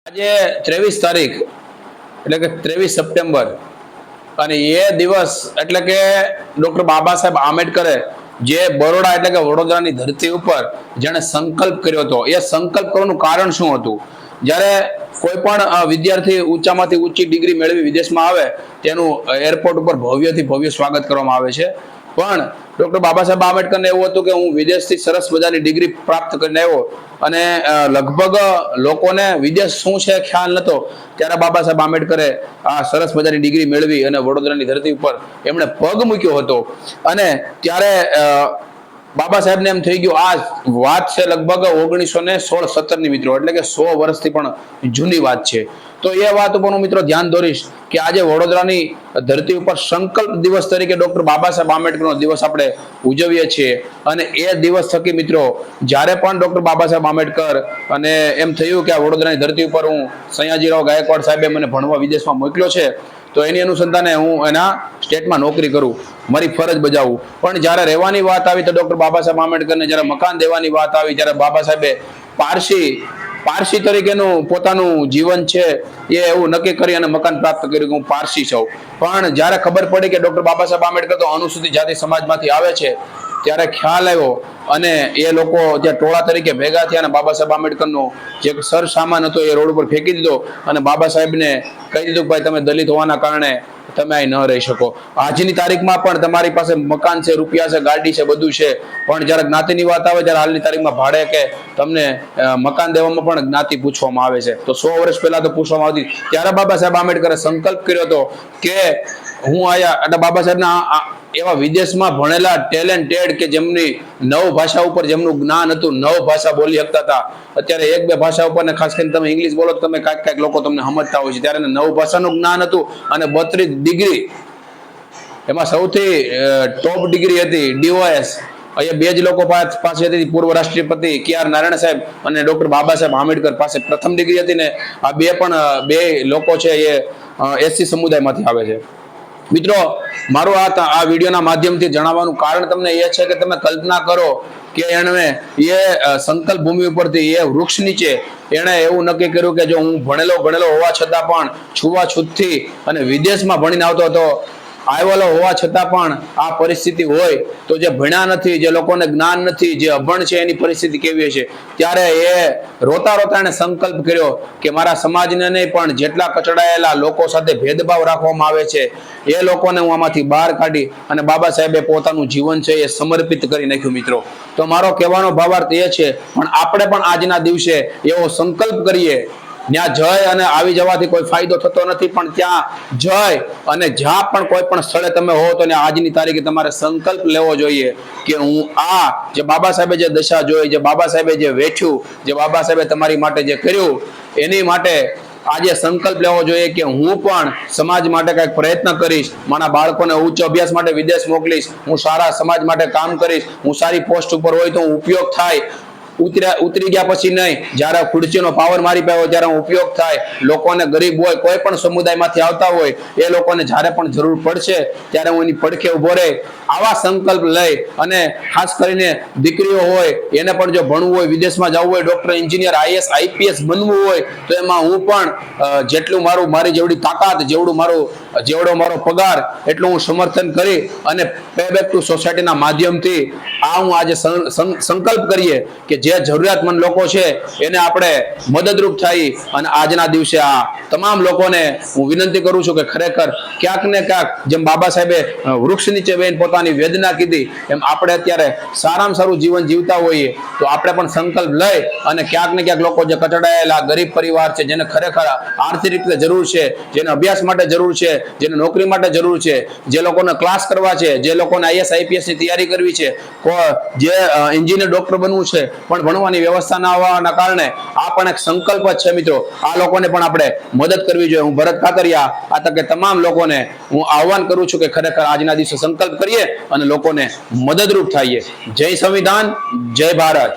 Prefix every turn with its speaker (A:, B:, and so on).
A: આજે 23 તારીખ એટલે કે 23 સપ્ટેમ્બર અને એ દિવસ એટલે કે ડોક્ટર બાબા સાહેબ આંબેડકરે જે બરોડા એટલે કે વડોદરાની ધરતી ઉપર જેણે સંકલ્પ કર્યો હતો, એ સંકલ્પ કરવાનું કારણ શું હતું? જ્યારે કોઈ પણ વિદ્યાર્થી ઊંચામાંથી ઊંચી ડિગ્રી મેળવી વિદેશમાં આવે તેનું એરપોર્ટ ઉપર ભવ્યથી ભવ્ય સ્વાગત કરવામાં આવે છે, પણ ડોક્ટર બાબા સાહેબ આંબેડકરને એવું હતું કે હું વિદેશથી સરસ મજાની ડિગ્રી પ્રાપ્ત કરીને આવ્યો અને લગભગ લોકોને વિદેશ શું છે ખ્યાલ નતો. ત્યારે બાબા સાહેબ આંબેડકરે આ સરસ મજાની ડિગ્રી મેળવી અને વડોદરાની ધરતી ઉપર એમણે પગ મૂક્યો હતો. અને ત્યારે બાબા સાહેબને એમ થઈ ગયું, આ વાત છે લગભગ 1916-17 ની મિત્રો, એટલે કે 100 વર્ષથી પણ જૂની વાત છે. તો એ વાત ઉપર હું મિત્રો ધ્યાન દોરીશ કે આજે વડોદરાની ધરતી ઉપર સંકલ્પ દિવસ તરીકે ડોક્ટર બાબા સાહેબ આંબેડકરનો દિવસ આપણે ઉજવીએ છીએ. અને એ દિવસ થકી મિત્રો જ્યારે પણ ડોક્ટર બાબા સાહેબ આંબેડકર અને એમ થયું કે આ વડોદરાની ધરતી ઉપર હું સયાજીરાવ ગાયકવાડ સાહેબે મને ભણવા વિદેશમાં મોકલ્યો છે, તો એની અનુસંધાને હું એના સ્ટેટમાં નોકરી કરું, મારી ફરજ બજાવું. પણ જ્યારે રહેવાની વાત આવી તો ડોક્ટર બાબા સાહેબ આંબેડકરને જ્યારે મકાન દેવાની વાત આવી, ત્યારે બાબા સાહેબે પારસી તરીકેનું પોતાનું જીવન છે એ એવું નક્કી કરી અને મકાન પ્રાપ્ત કર્યું કે હું પારસી છું. પણ જ્યારે ખબર પડી કે ડોક્ટર બાબા સાહેબ આંબેડકર તો અનુસૂચિત જાતિ સમાજમાંથી આવે છે, ત્યારે ખ્યાલ આવ્યો અને એ લોકો જે ટોળા તરીકે ભેગા થયા અને બાબા સાહેબ આંબેડકરનો જે સર સામાન હતો એ રોડ ઉપર ફેંકી દીધો અને બાબા સાહેબને કહી દીધું કે ભાઈ તમે દલિત હોવાના કારણે તમે અહીં ન રહી શકો. આજની તારીખમાં પણ તમારી પાસે મકાન છે, રૂપિયા છે, ગાડી છે, બધું છે, પણ જ્યારે જ્ઞાતિની વાત આવે ત્યારે હાલની તારીખમાં ભાડે કે તમને મકાન દેવામાં પણ જ્ઞાતિ પૂછવામાં આવે છે. તો 100 વર્ષ પહેલા તો પૂછવામાં આવતી. ત્યારે બાબા સાહેબ આંબેડકરે સંકલ્પ કર્યો હતો કે હું આયા એટલે બાબા સાહેબના એવા વિદેશમાં ભણેલા ટેલેન્ટેડ કે જેમની 9 ભાષા ઉપર જેમનું જ્ઞાન હતું, 9 ભાષા બોલી શકતા હતા. અત્યારે 1-2 ભાષા ઉપર ને ખાસ કરીને તમે ઇંગ્લિશ બોલો તો તમે કાંઈક લોકો તમને સમજતા હોય છે, ત્યારે 9 ભાષાનું જ્ઞાન હતું અને 32 ડિગ્રી, એમાં સૌથી ટોપ ડિગ્રી હતી DOS. અહીંયા 2 જ લોકો પાસે હતી, પૂર્વ રાષ્ટ્રપતિ KR નારાયણ સાહેબ અને ડોક્ટર બાબા સાહેબ આંબેડકર પાસે પ્રથમ ડિગ્રી હતી ને આ બે લોકો છે એ SC સમુદાયમાંથી આવે છે. મિત્રો, મારું આ વિડીયોના માધ્યમથી જણાવવાનું કારણ તમને એ છે કે તમે કલ્પના કરો કે એણે એ સંકલ્પ ભૂમિ ઉપરથી એ વૃક્ષ નીચે એણે એવું નક્કી કર્યું કે જો હું ભણેલો હોવા છતાં પણ છૂવાછૂતથી અને વિદેશમાં ભણીને આવતો હતો, આવેલો હોવા છતાં પણ આ પરિસ્થિતિ હોય તો જે ભણ્યા નથી, જે લોકોને જ્ઞાન નથી, જે અભણ છે એની પરિસ્થિતિ કેવી છે. ત્યારે એ રોતા એને સંકલ્પ કર્યો કે મારા સમાજને નહીં પણ જેટલા કચડાયેલા લોકો સાથે ભેદભાવ રાખવામાં આવે છે એ લોકોને હું આમાંથી બહાર કાઢી અને બાબા સાહેબે પોતાનું જીવન છે એ સમર્પિત કરી નાખ્યું. મિત્રો, તો મારો કહેવાનો ભાવાર્થ એ છે, પણ આપણે પણ આજના દિવસે એવો સંકલ્પ કરીએ. ત્યાં જય અને આવી જવાથી કોઈ ફાયદો થતો નથી, પણ ત્યાં જય અને જ્યાં પણ કોઈ પણ સ્થળે તમે હો તો આજની તારીખે તમારે સંકલ્પ લેવો જોઈએ કે હું આ જે બાબા સાહેબે જે દશા જોઈ, જે બાબા સાહેબે જે વેઠ્યું, જે બાબા સાહેબે તમારી માટે જે કર્યું, એની માટે આજે સંકલ્પ લેવો જોઈએ કે હું પણ સમાજ માટે કંઈક પ્રયત્ન કરીશ, મારા બાળકોને ઉચ્ચ અભ્યાસ માટે વિદેશ મોકલીશ, હું સારા સમાજ માટે કામ કરીશ, હું સારી પોસ્ટ ઉપર હોય તો ઉપયોગ થાય, ઉતરી ગયા પછી નહીં, જ્યારે ખુરશીનો પાવર મારી પાયો ત્યારે ઉપયોગ થાય, લોકોને ગરીબ હોય કોઈ પણ સમુદાયમાંથી આવતા હોય એ લોકોને જ્યારે પણ જરૂર પડશે ત્યારે હું એની પડખે ઉભો રહે. આવા સંકલ્પ લઈ અને ખાસ કરીને દીકરીઓ હોય એને પણ જો ભણવું હોય, વિદેશમાં જવું હોય, ડોક્ટર, એન્જિનિયર, IAS, IPS બનવું હોય તો એમાં હું પણ જેટલું મારી જેવડી તાકાત, જેવડો મારો પગાર એટલું હું સમર્થન કરી અને પે બેક ટુ સોસાયટીના માધ્યમથી હું આજે સંકલ્પ કરીએ કે જે જરૂરિયાતમંદ લોકો છે એને આપણે મદદરૂપ થઈ. અને આજના દિવસે આ તમામ લોકોને હું વિનંતી કરું છું કે ખરેખર ક્યાંક ને ક્યાંક જેમ બાબા સાહેબે વૃક્ષ નીચે બેન પોતાની વેદના કીધી એમ આપણે અત્યારે સારામાં સારું જીવન જીવતા હોઈએ તો આપણે પણ સંકલ્પ લઈ અને ક્યાંક ને ક્યાંક લોકો જે કચડાયેલા ગરીબ પરિવાર છે, જેને ખરેખર આર્થિક રીતે જરૂર છે, જેને અભ્યાસ માટે જરૂર છે, જેને નોકરી માટે જરૂર છે, જે લોકોને ક્લાસ કરવા છે, જે લોકોને IAS IPS ની તૈયારી કરવી છે, જે એન્જિનિયર, ડોક્ટર બનવું છે પણ ભણવાની વ્યવસ્થા ના હોવાના કારણે આ પણ એક સંકલ્પ જ છે. મિત્રો, આ લોકોને પણ આપણે મદદ કરવી જોઈએ. હું ભરત કાકરિયા આ તકે તમામ લોકોને હું આહવાન કરું છું કે ખરેખર આજના દિવસે સંકલ્પ કરીએ અને લોકોને મદદરૂપ થઈએ. જય સંવિધાન, જય ભારત.